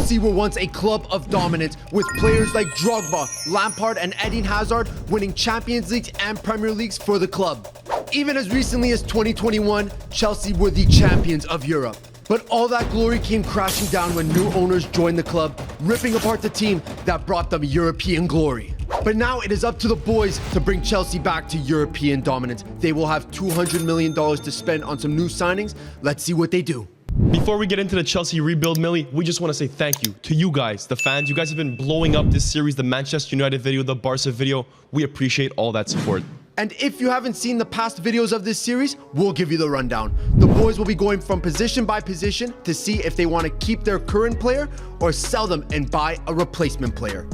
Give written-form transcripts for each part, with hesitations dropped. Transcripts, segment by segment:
Chelsea were once a club of dominance, with players like Drogba, Lampard, and Eden Hazard winning Champions Leagues and Premier Leagues for the club. Even as recently as 2021, Chelsea were the champions of Europe. But all that glory came crashing down when new owners joined the club, ripping apart the team that brought them European glory. But now it is up to the boys to bring Chelsea back to European dominance. They will have $200 million to spend on some new signings. Let's see what they do. Before we get into the Chelsea rebuild, Millie, we just want to say thank you to you guys, the fans. You guys have been blowing up this series, the Manchester United video, the Barca video. We appreciate all that support. And if you haven't seen the past videos of this series, we'll give you the rundown. The boys will be going from position by position to see if they want to keep their current player or sell them and buy a replacement player.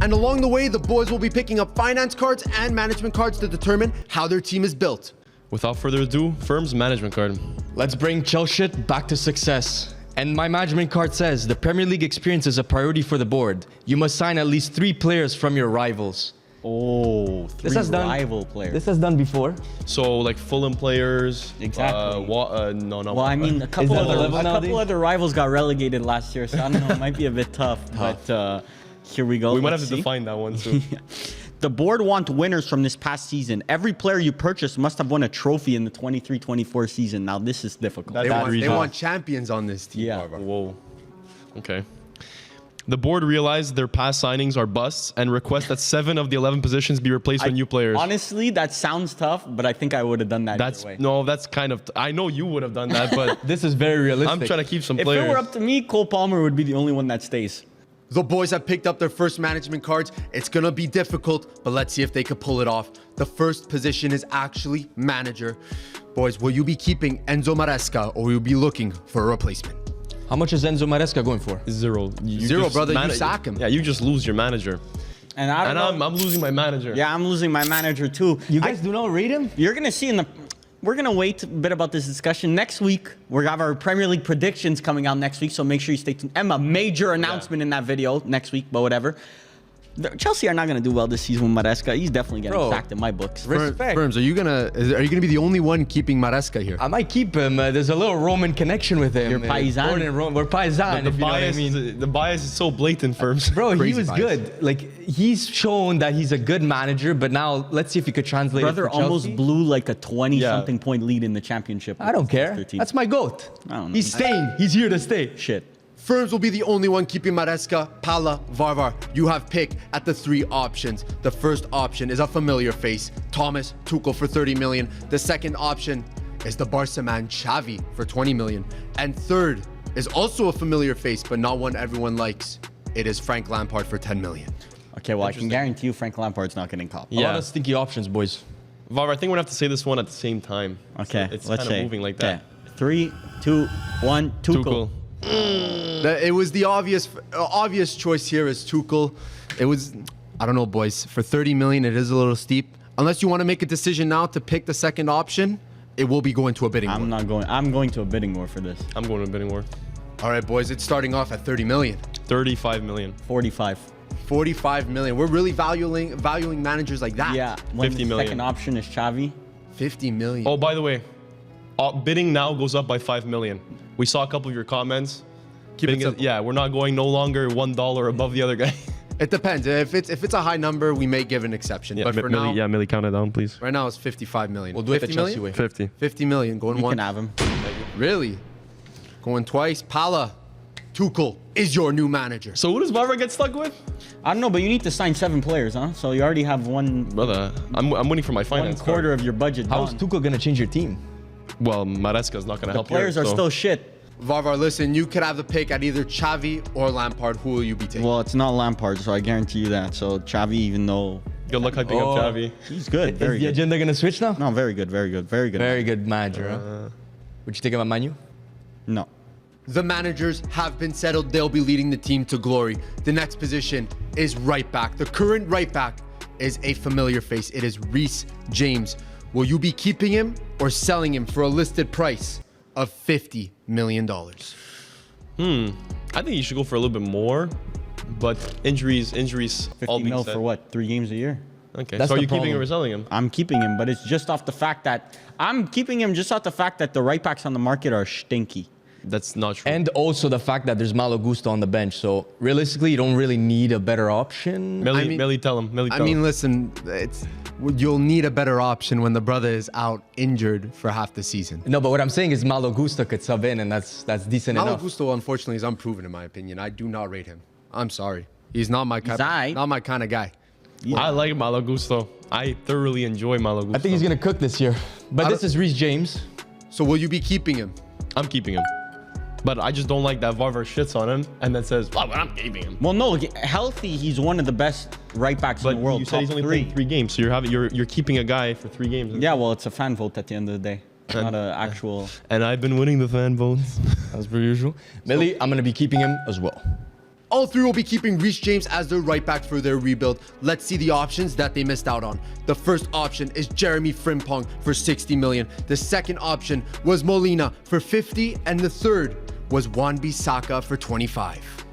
And along the way, the boys will be picking up finance cards and management cards to determine how their team is built. Without further ado, Firm's management card. Let's bring Chelsea back to success. And my management card says the Premier League experience is a priority for the board. You must sign at least 3 players from your rivals. Oh, This has done rival players. This has done before. So, like Fulham players. Exactly. No. Well, I mean, a couple that the other level nowadays? other rivals got relegated last year, so I don't know. It might be a bit tough. But here we go. We might have Let's to see. define that one too. The board want winners from this past season. Every player you purchase must have won a trophy in the 23-24 season. Now, this is difficult. That- They tough. want champions on this team. Yeah. Barbara. Whoa. Okay. The board realized their past signings are busts and request that 7 of the 11 positions be replaced with new players. Honestly, that sounds tough, but I think I would have done that That's either way. no, that's kind of. I know you would have done that, but This is very realistic. I'm trying to keep some If players. it were up to me, Cole Palmer would be the only one that stays. The boys have picked up their first management cards. It's gonna be difficult, but let's see if they could pull it off. The first position is actually manager. Boys, will you be keeping Enzo Maresca or will you be looking for a replacement? How much is Enzo Maresca going for? 0. You Zero, just brother. You sack him. Yeah, you just lose your manager. And I don't know. I'm losing my manager. Yeah, I'm losing my manager too. You guys do not rate him? You're gonna see in the. We're gonna wait a bit about this discussion next week. We're gonna have our Premier League predictions coming out next week, so make sure you stay tuned. And a major announcement in that video next week, but whatever. Chelsea are not gonna do well this season with Maresca. He's definitely getting Bro. sacked in my books. Respect. Firms, are you gonna be the only one keeping Maresca here? I might keep him. There's a little Roman connection with him. You're paisan. Born in Rome. We're paisan, The if you know what I bias, mean. the bias is so blatant, Firms. Bro, he Crazy was bias. good. Like, he's shown that he's a good manager, but now let's see if he could translate Brother it for Chelsea. almost blew like a 20-something point lead in the championship. I don't care. 13. That's my GOAT. I don't know. He's staying. He's here to stay. Shit. Firms will be the only one keeping Maresca, Pala, Varvar. You have picked at the 3 options. The first option is a familiar face, Thomas Tuchel for 30 million. The second option is the Barca man Xavi for 20 million. And third is also a familiar face, but not one everyone likes. It is Frank Lampard for 10 million. Okay, well, I can guarantee you Frank Lampard's not getting caught. A lot Yeah. of stinky options, boys. Var, I think we're gonna have to say this one at the same time. Okay, It's let's kind say. of moving like that. Okay. 3, 2, 1, Tuchel. It was the obvious choice here is Tuchel. It was, I don't know, boys. For 30 million, it is a little steep. Unless you want to make a decision now to pick the second option, it will be going to a bidding war. I'm going to a bidding war for this. I'm going to bidding war. All right, boys, it's starting off at 30 million. 35 million. 45. 45 million. We're really valuing managers like that. Yeah. When 50 the million. second option is Xavi. 50 million. Oh, by the way, bidding now goes up by 5 million. We saw a couple of your comments. Keep it Bidding simple. yeah, we're not going no longer $1 above the other guy. It depends. If it's a high number, we may give an exception. but for now, Millie, count it down, please. right now it's 55 million. We'll do it the 50 Chelsea million? way. 50. 50 million. Going You one. can have him. Really? Going twice. Pala. Tuchel is your new manager. So who does Varva get stuck with? I don't know, but you need to sign 7 players, huh? So you already have Brother, I'm waiting for my one finance quarter card. of your budget How's gone. Tuchel going to change your team? Well, Maresca's not going to The help players here, are so- still shit. Varvar, listen, you could have the pick at either Xavi or Lampard. Who will you be taking? Well, it's not Lampard, so I guarantee you that. So Xavi, even though Good luck hyping Oh. up Xavi. he's good, very Is the good. agenda going to switch now? No, very good, very good, very good. Very good manager, huh? Would you take him at Manu? No. The managers have been settled. They'll be leading the team to glory. The next position is right back. The current right back is a familiar face. It is Reece James. Will you be keeping him or selling him for a listed price of $50 million? I think you should go for a little bit more, but injuries 50 all being mil said. for what? 3 games a year? Okay, That's so are the you keeping him problem. or selling him? I'm keeping him, but it's just off the fact that I'm keeping him just off the fact that the right backs on the market are stinky. That's not true. And also the fact that there's Malo Gusto on the bench. So realistically, you don't really need a better option. Millie, tell him. Millie, tell him. Listen, you'll need a better option when the brother is out injured for half the season. No, but what I'm saying is Malo Gusto could sub in, and that's decent Malo enough. Gusto, unfortunately, is unproven in my opinion. I do not rate him. I'm sorry. He's not my aight. not my kind of guy. I like Malo Gusto. I thoroughly enjoy Malo Gusto. I think he's gonna cook this year. But this is Reece James. So will you be keeping him? I'm keeping him. But I just don't like that Varvar shits on him and then says, well, I'm keeping him. Well, no, healthy, he's one of the best right backs But in the world. you said he's only playing 3 games, so you're keeping a guy for 3 games. Yeah, well, it's a fan vote at the end of the day. Not an actual... And I've been winning the fan votes. As per usual. Millie, I'm gonna be keeping him as well. All 3 will be keeping Reece James as their right back for their rebuild. Let's see the options that they missed out on. The first option is Jeremy Frimpong for 60 million. The second option was Molina for 50, and the third was Wan-Bissaka for 25.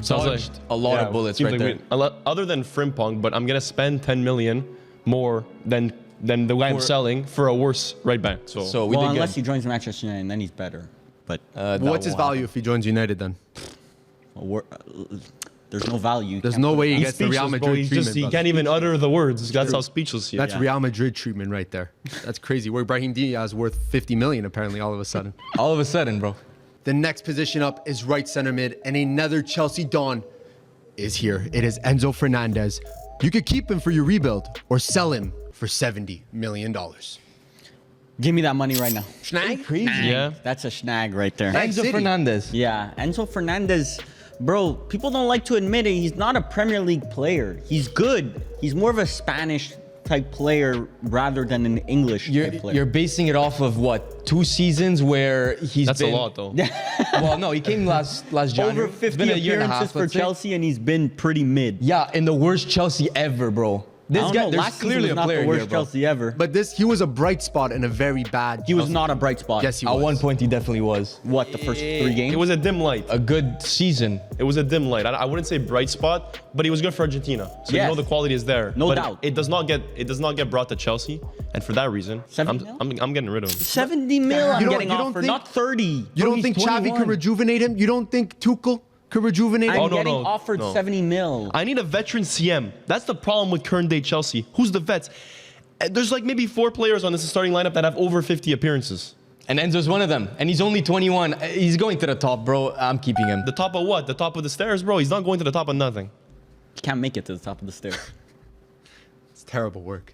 Sounds Dodged a lot of bullets seems right there. Other than Frimpong, but I'm gonna spend 10 million more than the guy I'm selling for a worse right back. So we well, did unless good. he joins Manchester United, and then he's better. But What's his value if he joins United then? there's no value. There's no way he he's gets the Real speechless, bro. Madrid He treatment. can't even utter the words. That's how speechless he is. That's Real Madrid treatment right there. That's crazy. Where Brahim Diaz worth 50 million apparently all of a sudden. All of a sudden, bro. The next position up is right center mid, and another Chelsea Don is here. It is Enzo Fernandez. You could keep him for your rebuild or sell him for $70 million. Give me that money right now. Schnag? Crazy. Yeah. That's a snag right there. Thanks. Enzo City. Fernandez. Yeah, Enzo Fernandez, bro, people don't like to admit it. He's not a Premier League player. He's good. He's more of a Spanish type player rather than an English type player. You're basing it off of what? 2 seasons where he's That's been... a lot, though. Well, no, he came last January. Over It's 50 been a year and a appearances half, for let's say. Chelsea, and he's been pretty mid. Yeah, in the worst Chelsea ever, bro. This I don't guy, know, there's last season clearly was a not player the worst here, bro. Chelsea ever. But he was a bright spot in a very bad He was Chelsea. not a bright spot. Yes, he At was. one point, he definitely was. What, the first 3 games? It was a dim light. A good season. It was a dim light. I wouldn't say bright spot, but he was good for Argentina. So you Yes. know the quality is there. No But doubt. It does not get brought to Chelsea, and for that reason, 70 mil? I'm getting rid of him. 70 mil I'm You don't- getting you don't offered, think- not 30. You Bro, don't he's think Xavi 21. could rejuvenate him? You don't think Tuchel could rejuvenate him? I'm Oh, no, getting no, offered no. 70 mil. I need a veteran CM. That's the problem with current day Chelsea. Who's the vets? There's like maybe 4 players on this starting lineup that have over 50 appearances. And Enzo's one of them. And he's only 21. He's going to the top, bro. I'm keeping him. The top of what? The top of the stairs, bro. He's not going to the top of nothing. You can't make it to the top of the stairs. It's terrible work.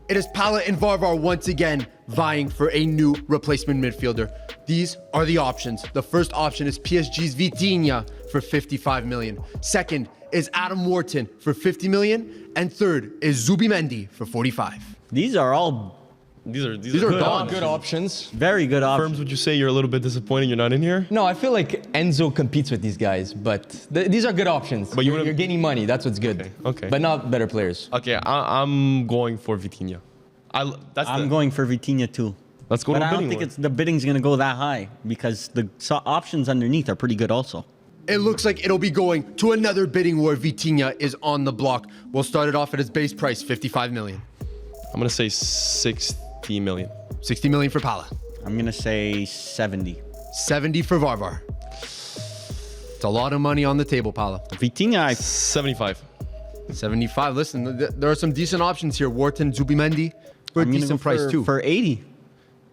It is Pala and Varvar once again vying for a new replacement midfielder. These are the options. The first option is PSG's Vitinha for 55 million. Second is Adam Wharton for 50 million. And third is Zubimendi for 45. These are all These are are gone. Good options. very good options. Firms, would you say you're a little bit disappointed you're not in here? No, I feel like Enzo competes with these guys, but these are good options. But You're gaining money. That's what's good. Okay. But not better players. Okay, I'm going for Vitinha. I'm going for Vitinha too. Let's go But to I bidding don't think war. the bidding's going to go that high because the options underneath are pretty good also. It looks like it'll be going to another bidding war. Vitinha is on the block. We'll start it off at its base price, 55 million. I'm gonna say 60 million. 60 million for Pala. I'm going to say 70. 70 for Varvar. It's a lot of money on the table, Pala. Vitinha, 75. 75. Listen, there are some decent options here. Wharton, Zubimendi for a I'm gonna decent go price too. For 80.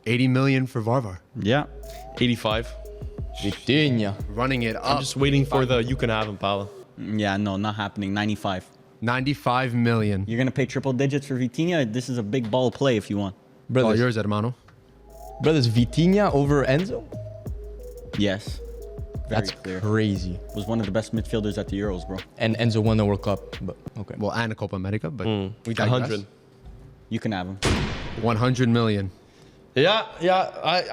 80 million for Varvar. Yeah. 85. Vitinha. Running it I'm up. just waiting for the you can have him, Pala. Yeah, no, not happening. 95. 95 million. You're going to pay triple digits for Vitinha? This is a big ball play if you want. All Brothers, yours, Hermano. brothers, Vitinha over Enzo? Yes. Very That's clear. crazy. Was one of the best midfielders at the Euros, bro. And Enzo won the World Cup, but okay. Well, and a Copa America, but we 100. You can have him. 100 million. Yeah.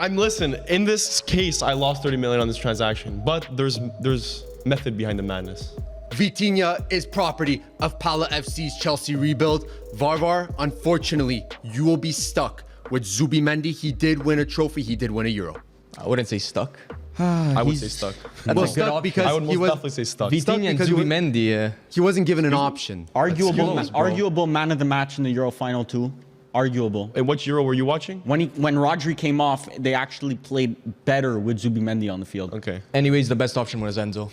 I'm listen. In this case, I lost 30 million on this transaction, but there's method behind the madness. Vitinha is property of Pala FC's Chelsea rebuild. Varvar, unfortunately, you will be stuck with Zubimendi. He did win a trophy. He did win a Euro. I wouldn't say stuck. I would say stuck. That's Well, a good stuck option. because I would he most was definitely say stuck. Vitinha and because he was- Zubimendi. he wasn't given an option. Arguable, skills, bro. arguable man of the match in the Euro final too. Arguable. And what Euro were you watching? When Rodri came off, they actually played better with Zubimendi on the field. Okay. Anyways, the best option was Enzo.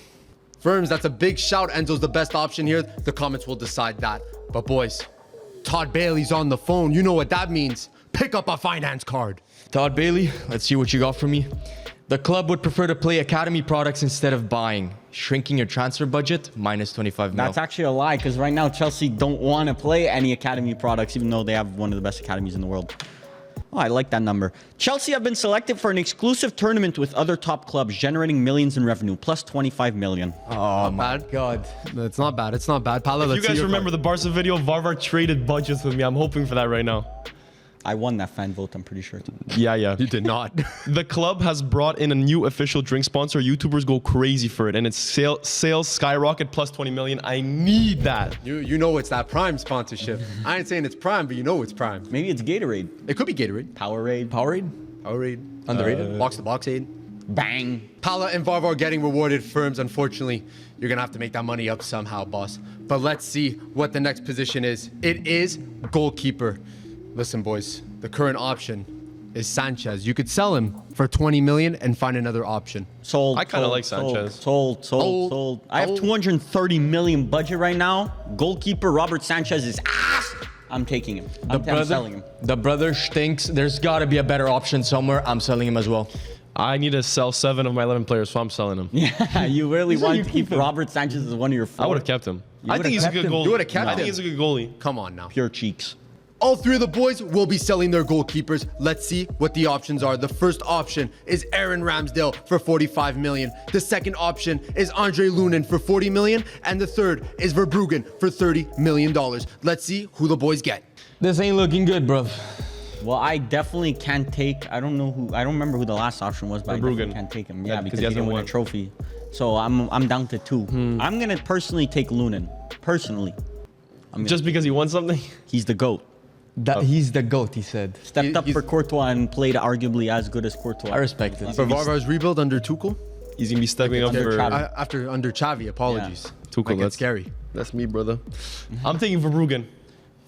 Firms, that's a big shout. Enzo's the best option here. The comments will decide that. But boys, Todd Bailey's on the phone. You know what that means. Pick up a finance card. Todd Bailey, let's see what you got for me. The club would prefer to play academy products instead of buying. Shrinking your transfer budget, minus 25 mil. That's actually a lie, because right now Chelsea don't want to play any academy products, even though they have one of the best academies in the world. Oh, I like that number. Chelsea have been selected for an exclusive tournament with other top clubs, generating millions in revenue, plus 25 million. Oh my bad. God. It's not bad. It's not bad. Paolo, If let's you see guys your remember card. the Barca video, Varvar traded budgets with me. I'm hoping for that right now. I won that fan vote, I'm pretty sure. Yeah. You did not. The club has brought in a new official drink sponsor. YouTubers go crazy for it, and its sales skyrocket plus 20 million. I need that. You know it's that Prime sponsorship. I ain't saying it's Prime, but you know it's Prime. Maybe it's Gatorade. It could be Gatorade. Powerade. Powerade? Powerade. Underrated? Box to box aid. Bang. Pala and Varvar getting rewarded. Firms, unfortunately, you're going to have to make that money up somehow, boss. But let's see what the next position is. It is goalkeeper. Listen, boys, the current option is Sanchez. You could sell him for 20 million and find another option. Sold. I kinda sold, like sold, Sanchez. Sold. I have 230 million budget right now. Goalkeeper Robert Sanchez is ass. I'm taking him. I'm selling him. The brother stinks. There's got to be a better option somewhere. I'm selling him as well. I need to sell 7 of my 11 players, so I'm selling them. Yeah, you really want you to keep keep him. Robert Sanchez as one of your four. I would have kept him. I would've think he's a kept good him. goalie. You would've kept I him. think he's a good goalie. Come on now. Pure cheeks. All three of the boys will be selling their goalkeepers. Let's see what the options are. The first option is Aaron Ramsdale for 45 million. The second option is Andre Lunin for 40 million. And the third is Verbruggen for $30 million. Let's see who the boys get. This ain't looking good, bruv. Well, I definitely can't take. I don't remember who the last option was, but I definitely Verbruggen. can't take him. Yeah, Yeah, because because he he didn't hasn't win a won. trophy. So I'm down to 2. I'm gonna personally take Lunin. Personally, Just because he won something? he's the GOAT. He's the GOAT, he said. Stepped up He's- for Courtois and played arguably as good as Courtois. I respect it. For Varvar's rebuild under Tuchel? He's going to be stepping up Under for... Xavi. Under Xavi, apologies. Tuchel, Like, that's it's scary. That's me, brother. I'm taking Verbruggen.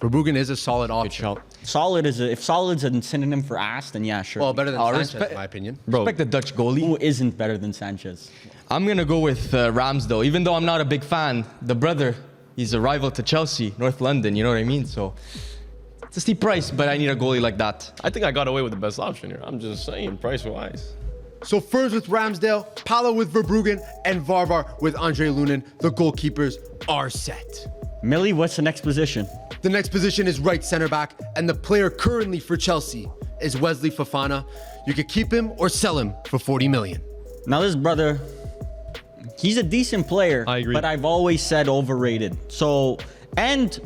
Verbruggen is a solid Good option. shout. Solid is if solid's a synonym for ass, then yeah, sure. Well, better than Oh, Sanchez, respect- in my opinion. Bro, Respect the Dutch goalie. Who isn't better than Sanchez? I'm going to go with Ramsdale. Even though I'm not a big fan, the brother, he's a rival to Chelsea, North London, you know what I mean? So it's a steep price, but I need a goalie like that. I think I got away with the best option here. I'm just saying, price-wise. So Ferns with Ramsdale, Palo with Verbruggen, and Varvar with Andre Lunin. The goalkeepers are set. Millie, what's the next position? The next position is right center back, and the player currently for Chelsea is Wesley Fofana. You could keep him or sell him for 40 million. Now this brother, he's a decent player. I agree. But I've always said overrated. So, and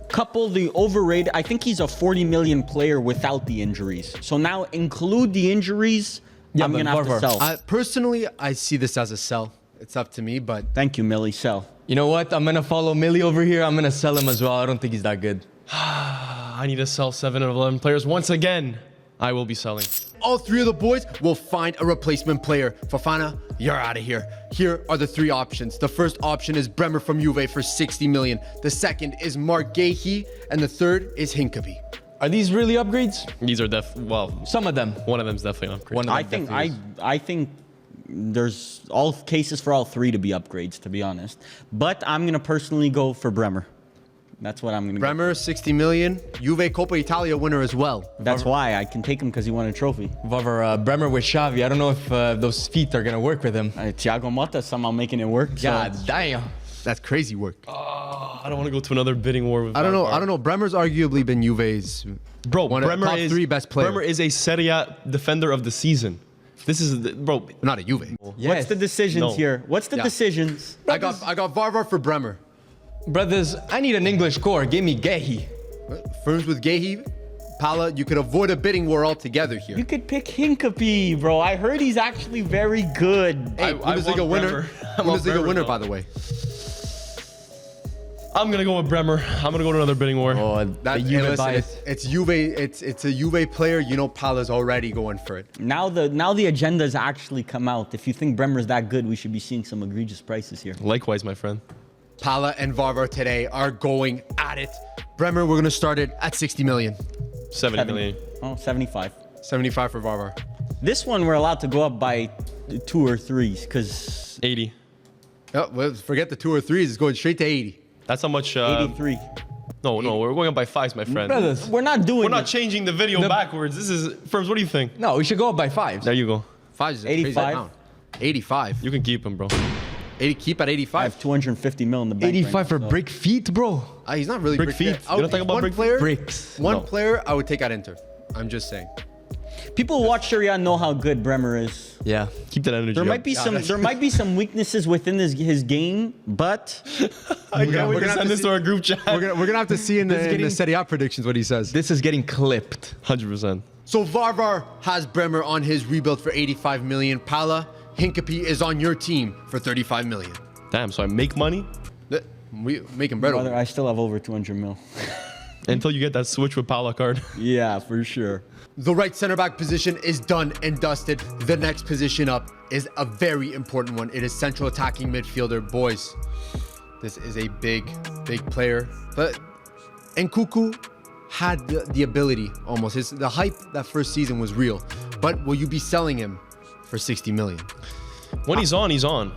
couple the overrated, I think he's a 40 million player without the injuries. So now include the injuries, Yeah, I'm but gonna have to Varvar- sell. Personally, I see this as a sell. It's up to me, but Thank you, Millie. Sell. You know what? I'm going to follow Millie over here. I'm going to sell him as well. I don't think he's that good. I need to sell 7 of 11 players. Once again, I will be selling. all three of the boys will find a replacement player. Fofana, you're out of here. Here are the 3 options. The first option is Bremer from Juve for 60 million. The second is Marquee, and the third is Hinkeby. Are these really upgrades? These are Some of them. one of them's definitely an upgrade. One of I them think definitely is. I think there's all cases for all 3 to be upgrades, to be honest. But I'm gonna personally go for Bremer. That's what I'm gonna go. Bremer, 60 million. Juve Coppa Italia winner as well. That's why I can take him because he won a trophy. Varvar, Bremer with Xavi. I don't know if those feet are going to work with him. Thiago Motta somehow making it work. so God damn. That's crazy work. I don't want to go to another bidding war with I don't know. Varvar. I don't know. Bremer's arguably been Juve's Bro, one of Bremer top is 3 best players. Bremer is a Serie A defender of the season. This is bro. Not a Juve. What's the decisions No. here? What's the Yeah. decisions? I got Varvar for Bremer. Brothers, I need an English core. Give me Gehi. Firms with Gehi, Pala, you could avoid a bidding war altogether here. You could pick Hinkeby, bro. I heard he's actually very good. Hey, I Bundesliga want winner. Bremer. I want Bundesliga Bremer, winner, though. by the way. I'm gonna go with Bremer. I'm gonna go to another bidding war. Oh, That, the hey, Juve listen, bias. it's Juve. It's a Juve player. You know, Pala's already going for it. Now the agenda's actually come out. If you think Bremer's that good, we should be seeing some egregious prices here. Likewise, my friend. Pala and Varvar today are going at it. Bremer, we're gonna start it at 60 million. 70 million. Oh, 75. 75 for Varvar. This one we're allowed to go up by 2 or 3 because 80. Oh, well, forget the 2 or 3s. It's going straight to 80. That's how much. 83. No, we're going up by 5s, my friend. Brothers. We're not doing We're not it. changing the video backwards. This is Firms. What do you think? No, we should go up by 5. There you go. 5 is a crazy 85. amount. 85. You can keep him, bro. 80. Keep at I 85. have 250 mil in the bank. 85 right for now, so- brick feet, bro. He's not really Brick brick feet. I You would- don't talk about one brick player, Bricks. One No. player I would take at Inter. I'm just saying. People who watch Serie A know how good Bremer is. Yeah. Keep that energy. There up. might be some weaknesses within his game, but I can't wait we're to gonna have send to this see- to our group chat. We're gonna have to see in the Serie A predictions what he says. This is getting clipped. 100%. So Varvar has Bremer on his rebuild for 85 million. Pala Hinkapie is on your team for 35 million. Damn. So I make money We making bread over brother, here. I still have over 200 mil. until you get that switch with Paula card. Yeah, for sure. The right center back position is done and dusted. The next position up is a very important one. It is central attacking midfielder. Boys, this is a big player. But Nkuku had the ability almost. The hype that first season was real. But will you be selling him for 60 million? When he's on, he's on.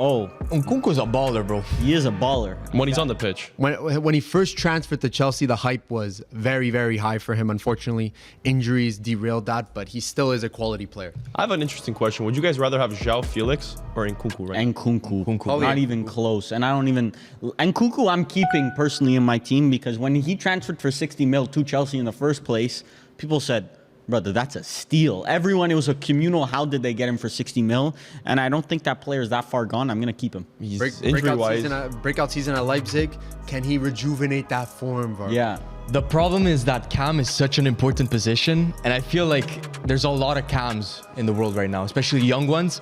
Oh, Nkunku's a baller, bro. he is a baller. When he's on the pitch. When he first transferred to Chelsea, the hype was very, very high for him. Unfortunately, injuries derailed that, but he still is a quality player. I have an interesting question. Would you guys rather have João Felix or Nkunku right And Kunku. Oh, Not yeah. even close. And I don't even. And Kunku, I'm keeping personally in my team because when he transferred for 60 mil to Chelsea in the first place, people said, brother, that's a steal. Everyone, it was a communal, how did they get him for 60 mil? And I don't think that player is that far gone. I'm going to keep him. He's Breakout injury-wise. breakout season at Leipzig. Can he rejuvenate that form, Var? Yeah. The problem is that cam is such an important position, and I feel like there's a lot of cams in the world right now, especially young ones.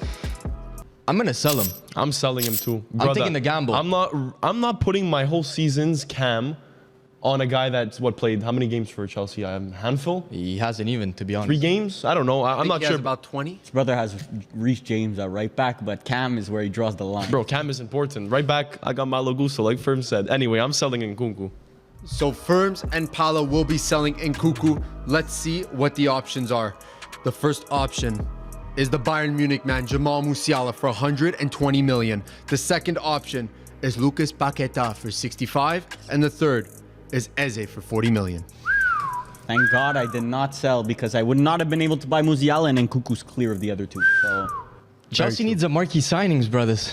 I'm gonna sell him. I'm selling him too. I'm taking the gamble. I'm not putting my whole season's cam on a guy that's played how many games for Chelsea? A handful? He hasn't even, to be honest. 3 games? I don't know. I'm think not he sure. has about 20. His brother has Reece James at right back, but Cam is where he draws the line. Bro, cam is important. Right back, I got Malo Gusto, like Firm said. Anyway, I'm selling Nkunku. So Firms and Pala will be selling Nkuku. Let's see what the options are. The first option is the Bayern Munich man, Jamal Musiala, for 120 million. The second option is Lucas Paqueta for 65. And the third is Eze for 40 million. Thank God I did not sell because I would not have been able to buy Musiala and Nkuku's clear of the other two. So Chelsea needs a marquee signings, brothers.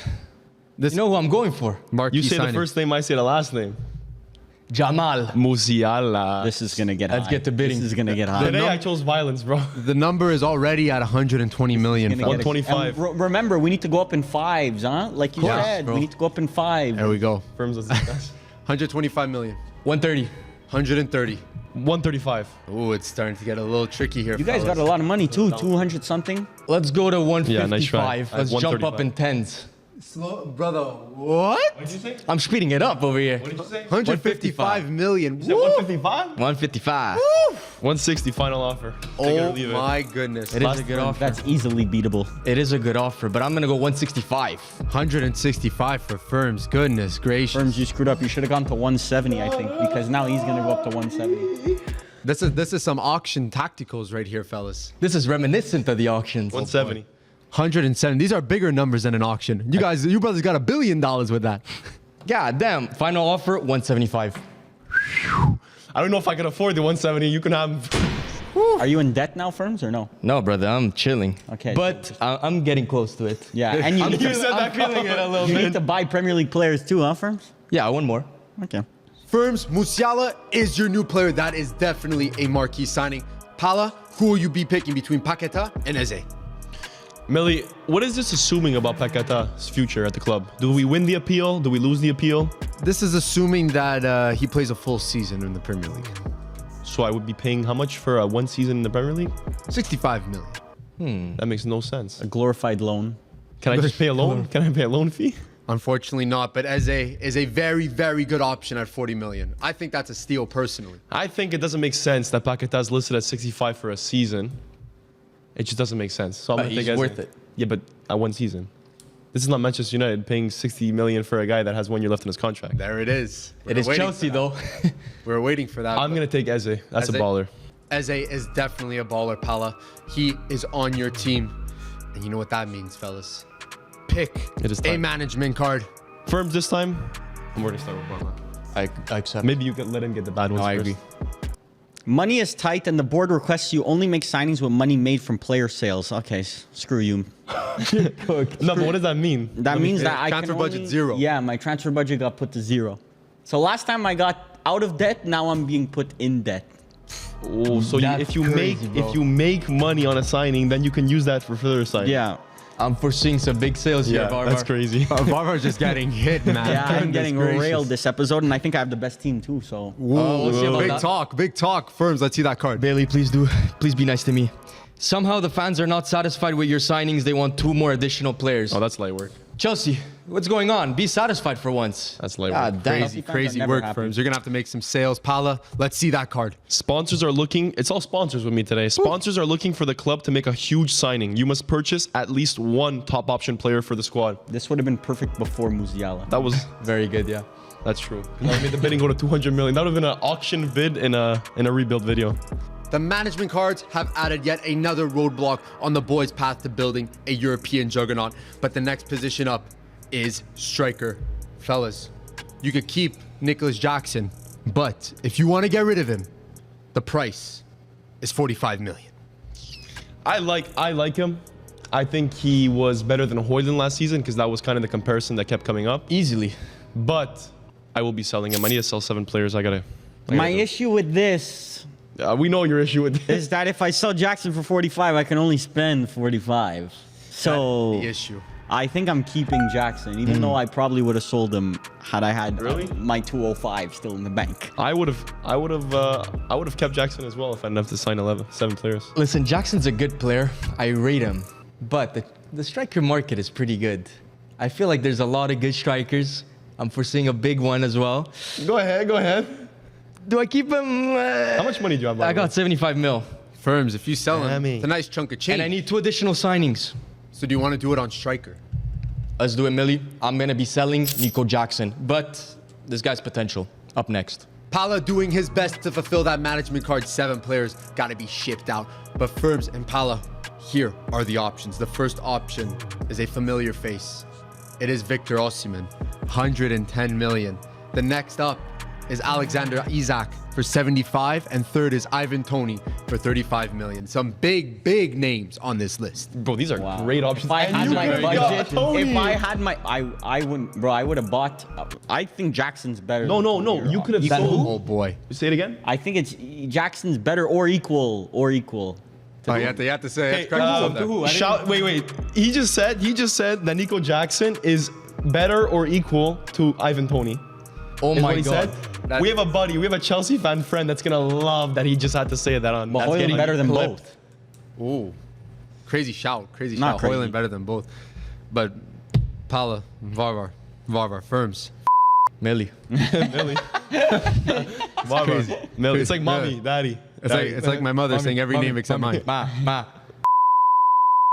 This You know who I'm going for? Marquee You say signing. the first name, I say the last name. Jamal. Musiala. this is gonna get Let's high. get to bidding. This is gonna get high. Today I chose violence, bro. The number is already at 120 million. Gonna fellas. get 125. And remember, we need to go up in fives, huh? Like you course, said, bro. we need to go up in fives. There we go. Firms, let's discuss. 125 million. 130. 130. 135. Ooh, it's starting to get a little tricky here. You guys got a lot of money too, 200 something. Let's go to 155. Yeah, nice try. I have Let's jump up 135. in tens. Slow, brother. What? What did you say? I'm speeding it up over here. What did you say? 155 million. You said Woo! 155? 155. 160 final offer. Take it or Oh leave it. my goodness. It is a good offer. That's easily beatable. It is a good offer, but I'm gonna go 165. 165 for Firms. Goodness gracious. Firms, you screwed up. You should have gone to 170, I think, because now he's gonna go up to 170. This is some auction tacticals right here, fellas. This is reminiscent of the auctions. 170. 107. These are bigger numbers than an auction. You brothers got $1 billion with that. God damn. Final offer 175. I don't know if I can afford the 170. You can have. Are you in debt now, Firms, or no? No, brother, I'm chilling. Okay. But I'm getting close to it. Yeah, and you, need You to, said that feeling it a little you bit. need to buy Premier League players too, huh, Firms? Yeah, one more. Okay. Firms, Musiala is your new player. That is definitely a marquee signing. Pala, who will you be picking between Paqueta and Eze? Millie, what is this assuming about Paqueta's future at the club? Do we win the appeal? Do we lose the appeal? This is assuming that he plays a full season in the Premier League. So I would be paying how much for 1 season in the Premier League? 65 million. That makes no sense. A glorified loan. Can I just pay a loan? Can I pay a loan fee? Unfortunately not, but Eze is a very, very good option at 40 million. I think that's a steal personally. I think it doesn't make sense that Paqueta's listed at 65 for a season. It just doesn't make sense. So I'm But gonna he's take Eze. worth it. Yeah, but at 1 season. This is not Manchester United paying 60 million for a guy that has 1 year left in his contract. There it is. It is Chelsea, though. We're waiting for that. I'm but gonna take Eze. That's Eze? a baller. Eze is definitely a baller, Pala. He is on your team. And you know what that means, fellas. Pick It is a time. management card. Firms this time. I'm already starting with Barma. I accept. Maybe you can let him get the bad ones No, I first. agree. Money is tight, and the board requests you only make signings with money made from player sales. Okay, screw you. No, but what does that mean? That means that I transfer can budget only, 0. Yeah, my transfer budget got put to 0. So last time I got out of debt, now I'm being put in debt. Oh, so That's if you crazy, bro. if you make money on a signing, then you can use that for further signing. Yeah. I'm foreseeing some big sales here, Yeah, Varvar. that's crazy. Barbar's just getting hit, man. Yeah, I'm Goodness getting gracious. railed this episode, and I think I have the best team too. So we'll see about Big that. talk, big talk. Firms, let's see that card. Bailey, please be nice to me. Somehow the fans are not satisfied with your signings. They want 2 more additional players. Oh, that's light work. Chelsea, what's going on? Be satisfied for once. That's light God work. damn. Crazy, fans are crazy never work, happy. Firms. You're going to have to make some sales. Pala, let's see that card. Sponsors are looking. It's all sponsors with me today. Sponsors are looking for the club to make a huge signing. You must purchase at least 1 top option player for the squad. this would have been perfect before Musiala. That was. Very good, yeah. That's true. That made the bidding go to 200 million. That would have been an auction bid in a rebuild video. The management cards have added yet another roadblock on the boys' path to building a European juggernaut. But the next position up is striker. Fellas, you could keep Nicholas Jackson, but if you want to get rid of him, the price is 45 million. I like him. I think he was better than Højlund last season because that was kind of the comparison that kept coming up. Easily. But I will be selling him. I need to sell 7 players. I gotta My do it. issue with this We know your issue with this. is that if I sell Jackson for 45, I can only spend 45. So The issue. I think I'm keeping Jackson, even though I probably would have sold him had I had Really? my 205 still in the bank. I would have kept Jackson as well if I didn't have to sign 7 players. Listen, Jackson's a good player. I rate him. But the striker market is pretty good. I feel like there's a lot of good strikers. I'm foreseeing a big one as well. Go ahead. Do I keep him? How much money do you have? by I the way? got 75 mil. Firms, if you sell him, Damn it. it's a nice chunk of change. And I need 2 additional signings. So do you want to do it on striker? Let's do it, Millie. I'm going to be selling Nico Jackson. But this guy's potential. Up next. Pala doing his best to fulfill that management card. 7 players got to be shipped out. But Firms and Pala, here are the options. The first option is a familiar face. It is Victor Osimhen, 110 million. The next up is Alexander Isak for 75, and third is Ivan Toney for 35 million. Some big names on this list. Bro, these are great options. If I And had you my already got budget, Tony. if I had my, I wouldn't, bro. I would have bought. I think Jackson's better. No. than You could have Equal. sold. Oh boy. Say it again. I think it's Jackson's better or equal. Oh, you have to say. Shout! Wait. He just said that Nico Jackson is better or equal to Ivan Toney. Oh Is my what he God. said. We have a buddy. We have a Chelsea fan friend that's gonna love that he just had to say that on. But That's Højlund getting better than clipped. both. Ooh, crazy shout. Not crazy. Højlund better than both. But Pala, Varvar, Firms. Millie. Millie. crazy. Millie. It's like Crazy. mommy, daddy. It's like my mother saying every name except mine. Ma.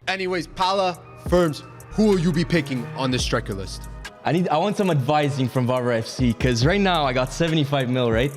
Anyways, Pala, Firms, who will you be picking on this striker list? I want some advising from Varvar FC because right now I got 75 mil, right?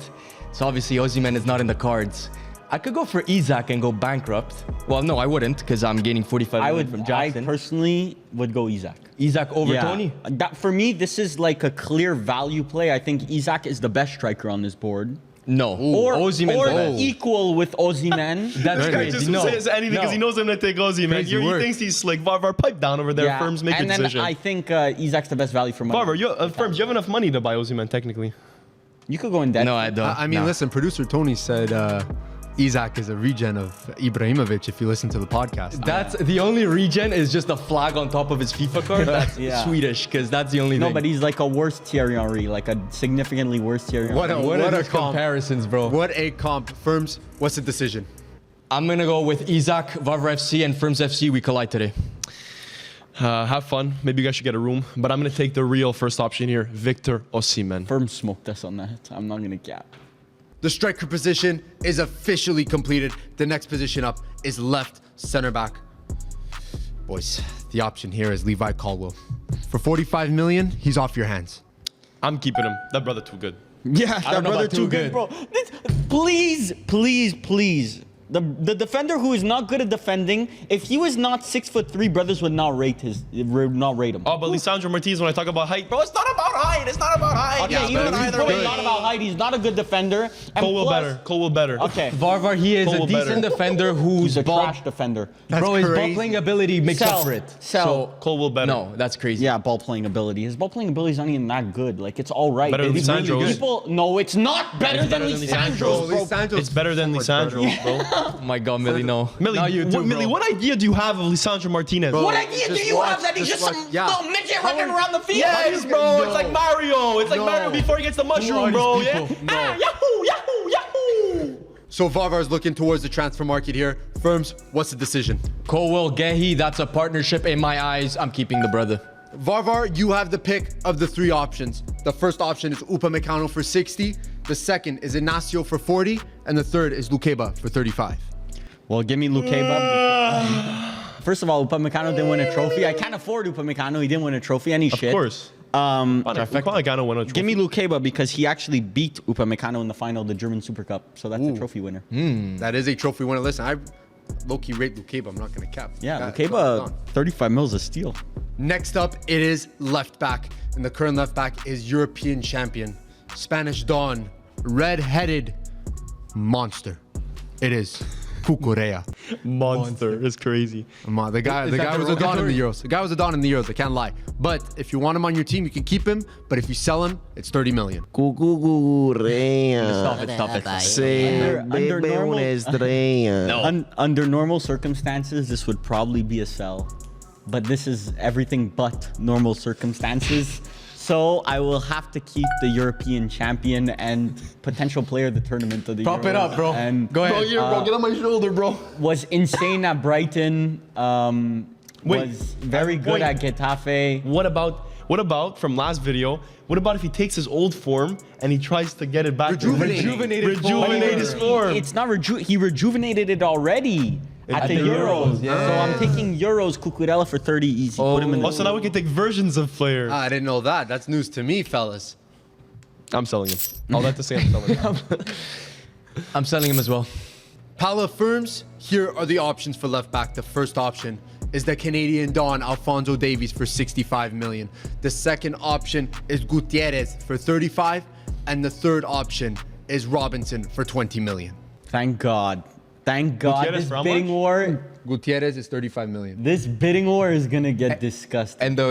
So obviously Osimhen is not in the cards. I could go for Isak and go bankrupt. Well, no, I wouldn't because I'm gaining 45 I million would. from I Jackson. personally would go Isak. Isak over Tony? That, for me, this is like a clear value play. I think Isak is the best striker on this board. No. Or Osimhen. equal with Osimhen. That's This guy crazy. just No. says anything because he knows I'm gonna take Ozzy, man. Crazy He work. thinks he's slick. Varvar, pipe down over there. Firms, make and a then decision. I think Isak's the best value for money. Varvar, Firms, you have enough money to buy Ozzy, man, technically. You could go in debt. No, I don't. I mean, No. listen, producer Tony said Isak is a regen of Ibrahimovic if you listen to the podcast. That's the only regen is just a flag on top of his FIFA card. That's Yeah. Swedish because that's the only No, thing. but he's like a worse Thierry Henry, like a significantly worse Thierry Henry. What a- what are these comp. comparisons, bro? What a comp. Firms, what's the decision? I'm gonna go with Isak, Varvar FC, and Firms FC. We collide today. Have fun. Maybe you guys should get a room. But I'm gonna take the real first option here, Victor Osimhen. Firm smoked us on that. I'm not gonna cap. The striker position is officially completed. The next position up is left center back. Boys, the option here is Levi Caldwell. For 45 million, he's off your hands. I'm keeping him. That brother too good. Yeah, don't that know brother about too too good, good. bro. Please The defender who is not good at defending, if he was not 6'3", brothers would not rate him. Oh, but Lisandro Martinez, when I talk about height, bro, it's not about height. It's not about height. Okay, even if he's probably not about height, he's not a good defender. And Cole will better. Cole will better. Okay. Varvar, he is Cole a decent better. defender who's He's a ball. trash defender. Bro, his ball crazy. playing ability makes Sell. up for it. Sell. Cole will better. No, that's crazy. Yeah, ball playing ability. His ball playing ability is not even that good. Like, it's all right. Better than It's really Lisandro's. good. People, no, it's not better than better than Lisandro's, bro. Lisandro's It's better than so much Lisandro, bro. Oh my God, Millie, no. Millie, Now you do, Millie, bro. what idea do you have of Lisandro Martinez? What idea do just you watch- have that he's just just watch- some yeah. little midget running around the field? Yes, bro. It's like Mario. It's like No. Mario before he gets the mushroom, are bro. these Yeah. people? Ah, yahoo, yahoo, yahoo. So Varvar's looking towards the transfer market here. Firms, what's the decision? Colwell, Gehi, that's a partnership in my eyes. I'm keeping the brother. Varvar, you have the pick of the three options. The first option is Upamecano for 60. The second is Inacio for 40. And the third is Lukeba for 35. Well, give me Lukeba. First of all, Upamecano didn't win a trophy. I can't afford Upamecano. He didn't win a trophy, and he's Of shit. course. Upamecano won a trophy. Give me Lukeba because he actually beat Upamecano in the final of the German Super Cup. So that's a trophy winner. That is a trophy winner. Listen, I low-key rate Lukeba. I'm not going to cap. Yeah, That- Lukeba, 35 mils a steal. Next up, it is left back. And the current left back is European champion, Spanish Don, red-headed monster. It is Cucurella. Monster. It's crazy. The guy Is that was a Don in derogatory? the Euros. The guy was a Don in the Euros. I can't lie. But if you want him on your team, you can keep him. But if you sell him, it's 30 million. Stop it, stop it. Under normal- estreia. Under normal circumstances, this would probably be a sell. But this is everything but normal circumstances. So I will have to keep the European champion and potential player of the tournament of the Prop it Euros. up, bro. And Go ahead. Get on my shoulder, bro. was insane at Brighton. Was very good at Getafe. What about from last video? What about if he takes his old form and he tries to get it back? Rejuvenate his form. It's not he rejuvenated it already at the Euros. yeah. So I'm taking Euros Cucurella for 30 easy. Put him in the Oh, so now we can take versions of players. I didn't know that. That's news to me, fellas. I'm selling him. All that to say, I'm selling him. I'm selling him as well. Pala Firms, here are the options for left back. The first option is the Canadian Don, Alphonso Davies, for 65 million. The second option is Gutierrez for 35. And the third option is Robinson for 20 million. Thank God. Thank God. Gutierrez This for how bidding much? war. Gutierrez is 35 million. This bidding war is gonna get disgusting. And the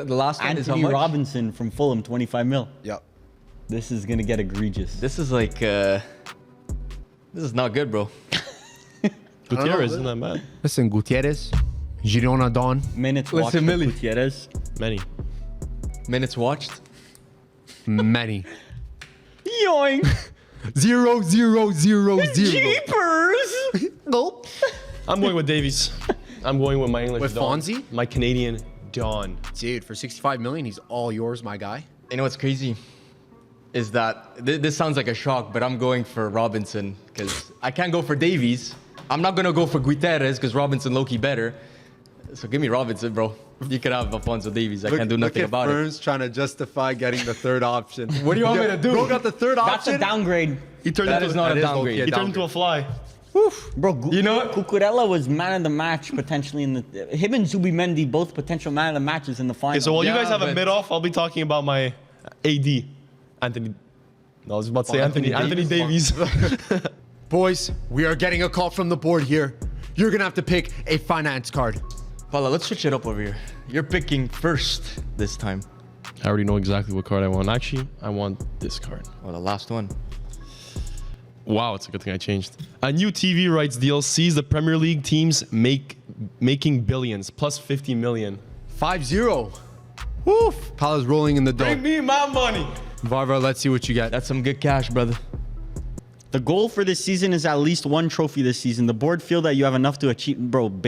last one is how Anthony much? Robinson from Fulham, 25 mil. Yep. This is gonna get egregious. This is like, this is not good, bro. Gutierrez isn't that bad. Listen, Gutierrez, Girona Don. Minutes Listen, watched for Millie. Gutierrez. Many. Minutes watched. Many. Yoink! 0, 0, 0, 0. Jeepers! Nope. I'm going with Davies. I'm going with my English With Don. Fonzie? My Canadian Don. Dude, for 65 million, he's all yours, my guy. You know what's crazy? Is that this sounds like a shock, but I'm going for Robinson because I can't go for Davies. I'm not gonna go for Gutierrez because Robinson low-key better. So give me Robinson, bro. You can have Alfonso Davies. I can't do nothing about it. Burns trying to justify getting the third option. What do you want me to do? Bro got the third That's option. a downgrade. He turned That into is not that a is downgrade. low-key He turned into a fly. Bro, You know what? Cucurella was man of the match potentially in the. Him and Zubimendi both potential man of the matches in the final. Okay, so while you Yeah, guys have a but- mid-off, I'll be talking about my AD. Anthony. No, I was about to say Anthony Davies. Boys, we are getting a call from the board here. You're gonna have to pick a finance card. Paula, let's switch it up over here. You're picking first this time. I already know exactly what card I want. Actually, I want this card. Well, the last one. Wow, it's a good thing I changed. A new TV rights deal sees the Premier League teams making billions, plus 50 million. 5-0. Woof. Pala's rolling in the dough. me my money. Varvar, let's see what you get. That's some good cash, brother. The goal for this season is at least one trophy this season. The board feel that you have enough to achieve. Bro, Todd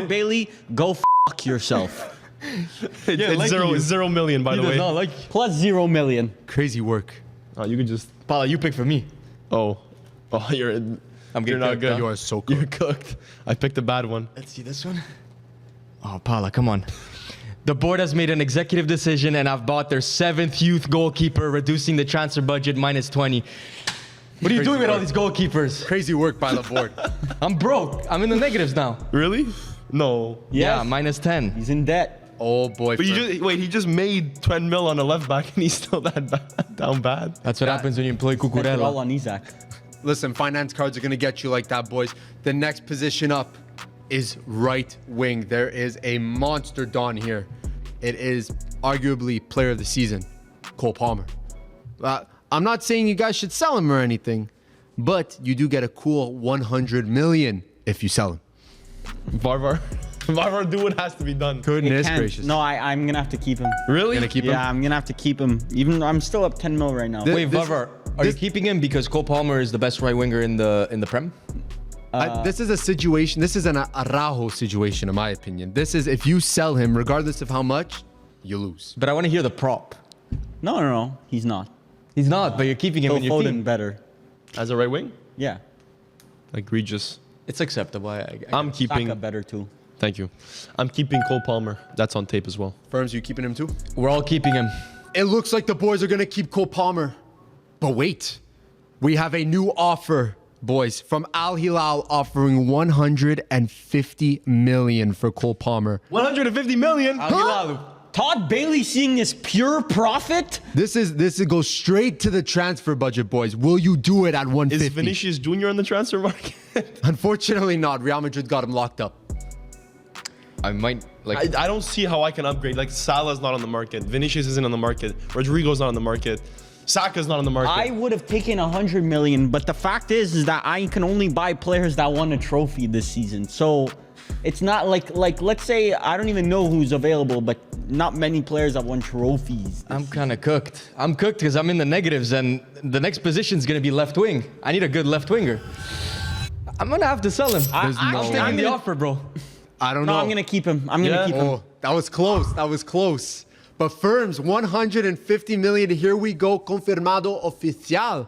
Bailey, go fuck yourself. It's like zero, you. 0 million, by He the does way. not like. Plus 0 million. Crazy work. Oh, you could just. Paula, you pick for me. Oh, you're. I'm You're getting not cooked, good. huh? You are so You're cooked. cooked. I picked a bad one. Let's see this one. Oh, Paula, come on. The board has made an executive decision and have bought their 7th youth goalkeeper, reducing the transfer budget minus 20. What are you doing with all these goalkeepers? Crazy work by the board. I'm broke. I'm in the negatives now. Really? No. Yeah, Yes. minus 10. He's in debt. Oh boy. But Ferms. he just made 10 mil on a left back and he's still that bad, down bad. That's what happens when you employ Spent it all Cucurella. on Isaac. Listen, finance cards are going to get you like that, boys. The next position up is right wing. There is a monster Don here. It is arguably player of the season, Cole Palmer. I'm not saying you guys should sell him or anything, but you do get a cool 100 million if you sell him. Varvar, do what has to be done. Goodness Can't- gracious. No, I'm gonna have to keep him. Really? Gonna keep him? Yeah, I'm gonna have to keep him. Even though I'm still up 10 mil right now. Wait, This- Vavar, are you keeping him because Cole Palmer is the best right winger in the Prem? This is a situation. This is an Araujo situation, in my opinion. This is if you sell him, regardless of how much, you lose. But I want to hear the prop. No, he's not. He's not, but you're keeping him Phil in your Foden team. better. As a right wing? Yeah. Egregious. It's acceptable. I'm keeping. Saka better too. Thank you. I'm keeping Cole Palmer. That's on tape as well. Firms, you keeping him too? We're all keeping him. It looks like the boys are gonna keep Cole Palmer. But wait, we have a new offer, boys, from Al Hilal offering 150 million for Cole Palmer. 150 million. Todd Bailey seeing this pure profit? This goes straight to the transfer budget, boys. Will you do it at Is 150? Vinicius Jr. on the transfer market? Unfortunately not. Real Madrid got him locked up. I might like. I don't see how I can upgrade. Like Salah's not on the market. Vinicius isn't on the market. Rodrigo's not on the market. Saka's not on the market. I would have taken 100 million, but the fact is that I can only buy players that won a trophy this season. So it's not like let's say I don't even know who's available, but not many players have won trophies. I'm kind of cooked. I'm cooked because I'm in the negatives, and the next position's gonna be left wing. I need a good left winger. I'm gonna have to sell him. I'm taking the offer, bro. I don't No, know. I'm gonna keep him. I'm gonna keep him. Oh, that was close. That was close. But firms, 150 million. Here we go. Confirmado oficial.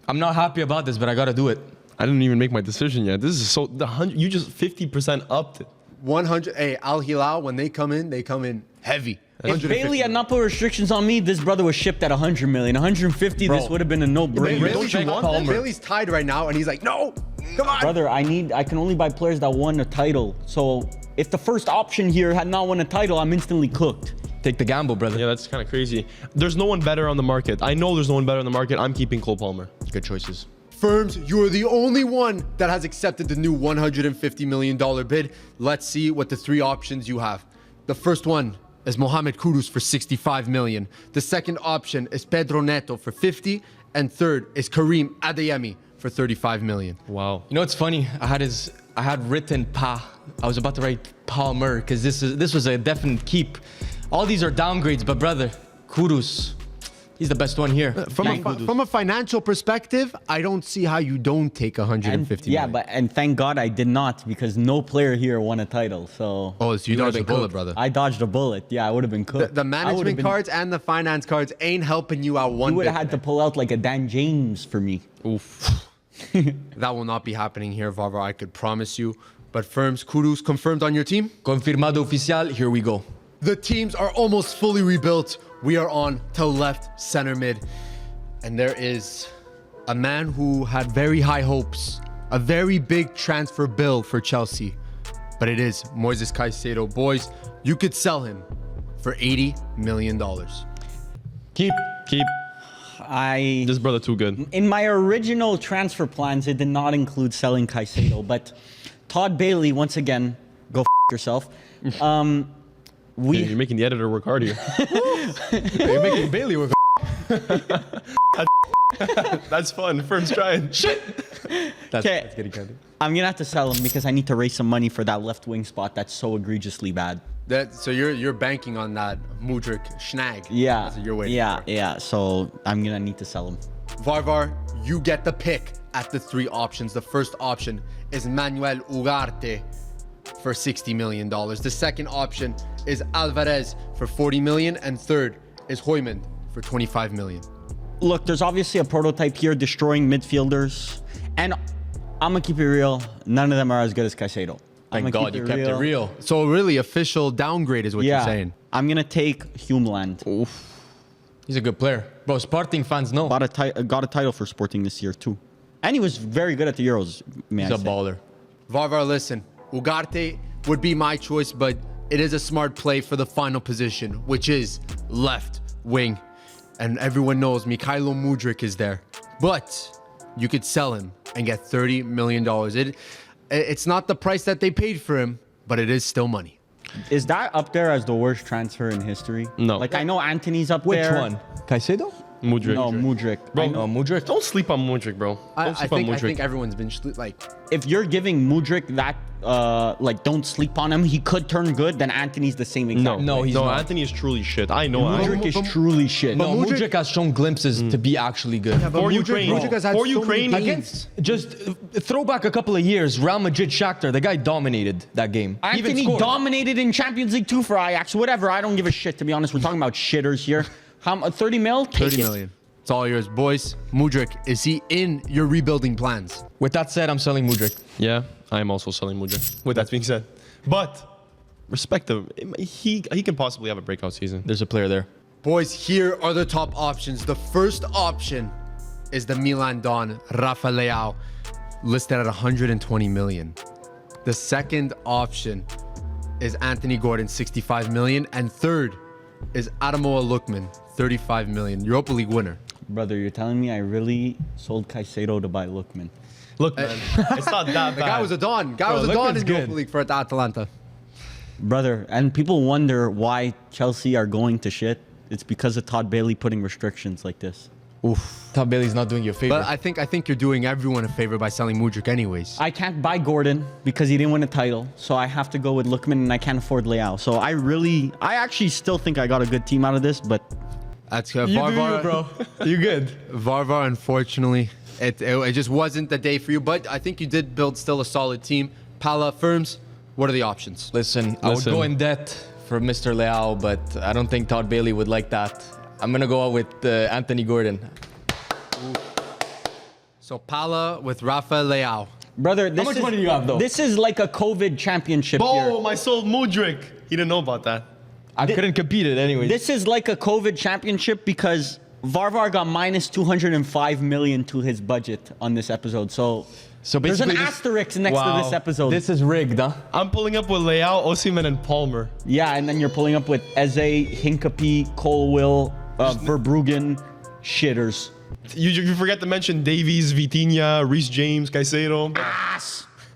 I'm not happy about this, but I gotta do it. I didn't even make my decision yet. This is so you just 50% upped it. 100. Hey, Al Hilal, when they come in heavy. If Bailey had not put restrictions on me, this brother was shipped at 100 million. 150, this would have been a no-brainer. Bailey's, you want Palmer. Bailey's tied right now, and he's like, no, come on. Brother, I can only buy players that won a title. So if the first option here had not won a title, I'm instantly cooked. Take the gamble, brother. Yeah, that's kind of crazy. There's no one better on the market. I know there's no one better on the market. I'm keeping Cole Palmer. Good choices. Firms, you are the only one that has accepted the new $150 million bid. Let's see what the three options you have. The first one is Mohamed Kudus for 65 million. The second option is Pedro Neto for 50. And third is Karim Adeyemi for 35 million. Wow. You know what's funny? I had written Pa. I was about to write Palmer because this was a definite keep. All these are downgrades, but brother, Kudus, he's the best one here. From a financial perspective, I don't see how you don't take 150 million. And thank God I did not, because no player here won a title. So Oh, so you dodged a bullet, brother. I dodged a bullet. Yeah, I would have been cooked. The management cards and the finance cards ain't helping you out one You would bit. have had to pull out like a Dan James for me. Oof. That will not be happening here, Varvar, I could promise you. But Firms, Kudus confirmed on your team? Confirmado oficial, here we go. The teams are almost fully rebuilt. We are on to left center mid. And there is a man who had very high hopes, a very big transfer bill for Chelsea. But it is Moises Caicedo. Boys, you could sell him for $80 million. Keep. This brother too good. In my original transfer plans, it did not include selling Caicedo, but Todd Bailey, once again, go yourself. You're making the editor work hard here. You're making Bailey work. That's fun. Firm's trying. Shit. That's Okay. getting kind of. I'm gonna have to sell him because I need to raise some money for that left wing spot that's so egregiously bad. So you're banking on that Mudryk Schnag. Yeah. That's what you're waiting yeah, for. yeah. So I'm gonna need to sell him. Varvar, you get the pick at the three options. The first option is Manuel Ugarte for $60 million. The second option is Alvarez for $40 million. And third is Hoyman for $25 million. Look, there's obviously a prototype here destroying midfielders, and I'm gonna keep it real. None of them are as good as Caicedo. Thank God you kept it real. So really official downgrade is what you're saying. I'm gonna take Humeland. He's a good player. Bro, Sporting fans know. got a title for Sporting this year too, and he was very good at the Euros. He's a baller. Varvar, listen, Ugarte would be my choice, but it is a smart play for the final position, which is left wing. And everyone knows Mikhailo Mudryk is there. But you could sell him and get $30 million. It's not the price that they paid for him, but it is still money. Is that up there as the worst transfer in history? No. Like, I know Anthony's up Which there. one? Caicedo? Mudryk. No, Mudryk. Bro, Oh, Mudryk. Don't sleep on Mudryk, bro. I Don't sleep on think Mudryk. everyone's been like, If you're giving Mudryk that, like, don't sleep on him, he could turn good, then Anthony's the same exact No, way. he's no, not. Anthony is truly shit. I know. Mudryk is truly shit. No, Mudryk has shown glimpses to be actually good. For Ukraine. Mudryk has had For so many Ukraine. games. Against. Just throw back a couple of years, Real Madrid Shakhtar, the guy dominated that game. Even Anthony scored. dominated in Champions League 2 for Ajax. Whatever, I don't give a shit, to be honest. We're talking about shitters here. How 30 mil? Take 30 it. million. It's all yours. Boys, Mudryk, is he in your rebuilding plans? With that said, I'm selling Mudryk. Yeah, I am also selling Mudryk. With that being said. But, respect him. He can possibly have a breakout season. There's a player there. Boys, here are the top options. The first option is the Milan Don, Rafa Leao, listed at 120 million. The second option is Anthony Gordon, 65 million. And third is Adamoa Lookman, 35 million. Europa League winner. Brother, you're telling me I really sold Caicedo to buy Lookman. Look, man, it's not that bad. The guy was a Don. Bro, Don Lookman's in Europa good. League for Atalanta. Brother, and people wonder why Chelsea are going to shit. It's because of Todd Bailey putting restrictions like this. Todd Bailey's not doing you a favor. But I think you're doing everyone a favor by selling Mudryk anyways. I can't buy Gordon because he didn't win a title, so I have to go with Lookman, and I can't afford Leao. So I actually still think I got a good team out of this, but That's Varvar, bro. You good? Varvar, unfortunately, it just wasn't the day for you. But I think you did build still a solid team. Pala, Firms, what are the options? Listen, I would Listen. go in debt for Mr. Leao, but I don't think Todd Bailey would like that. I'm going to go out with Anthony Gordon. So Pala with Rafa Leao. brother, this much is, money do you have, though? This is like a COVID championship here. Boom, I sold Mudryk. He didn't know about that. I couldn't compete it anyways. This is like a COVID championship because Varvar got minus 205 million to his budget on this episode. So there's an basically this- asterisk next to Wow. this episode. This is rigged, huh? I'm pulling up with Leao, Osimhen, and Palmer. Yeah, and then you're pulling up with Eze, Hincapie, Colwill, Verbruggen, shitters. You forget to mention Davies, Vitinha, Reece James, Caicedo.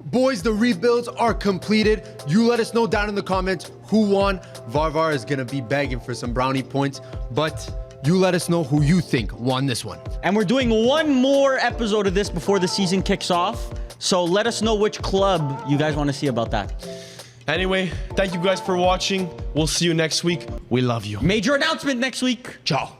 Boys, the rebuilds are completed. You let us know down in the comments who won. Varvar is going to be begging for some brownie points, but you let us know who you think won this one. And we're doing one more episode of this before the season kicks off. So let us know which club you guys want to see about that. Anyway, thank you guys for watching. We'll see you next week. We love you. Major announcement next week. Ciao.